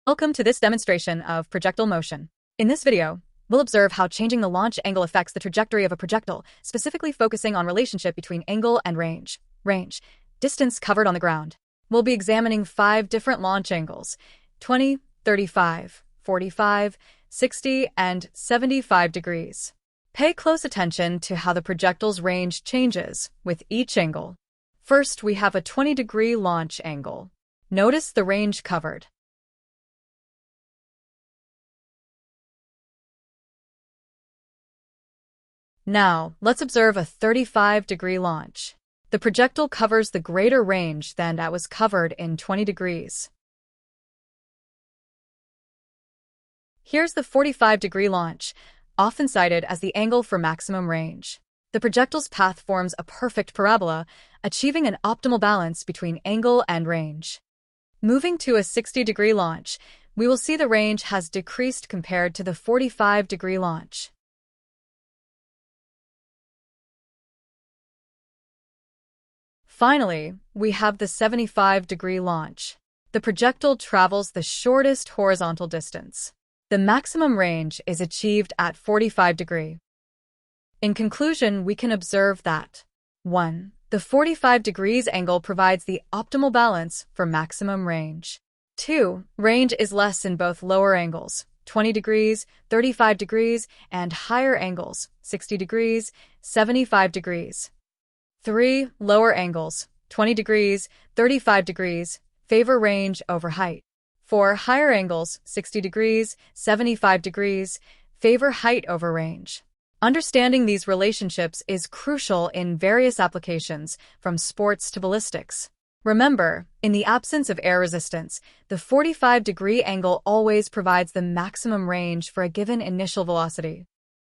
Welcome to this demonstration of projectile motion. In this video, we'll observe how changing the launch angle affects the trajectory of a projectile, specifically focusing on relationship between angle and range. Range, distance covered on the ground. We'll be examining 5 different launch angles: 20, 35, 45, 60, and 75 degrees. Pay close attention to how the projectile's range changes with each angle. First, we have a 20-degree launch angle. Notice the range covered. Now, let's observe a 35-degree launch. The projectile covers the greater range than that was covered in 20 degrees. Here's the 45-degree launch, often cited as the angle for maximum range. The projectile's path forms a perfect parabola, achieving an optimal balance between angle and range. Moving to a 60-degree launch, we will see the range has decreased compared to the 45-degree launch. Finally, we have the 75-degree launch. The projectile travels the shortest horizontal distance. The maximum range is achieved at 45 degrees. In conclusion, we can observe that 1. The 45 degrees angle provides the optimal balance for maximum range. 2. Range is less in both lower angles, 20 degrees, 35 degrees, and higher angles, 60 degrees, 75 degrees. 3. Lower angles, 20 degrees, 35 degrees, favor range over height. 4. Higher angles, 60 degrees, 75 degrees, favor height over range. Understanding these relationships is crucial in various applications, from sports to ballistics. Remember, in the absence of air resistance, the 45-degree angle always provides the maximum range for a given initial velocity.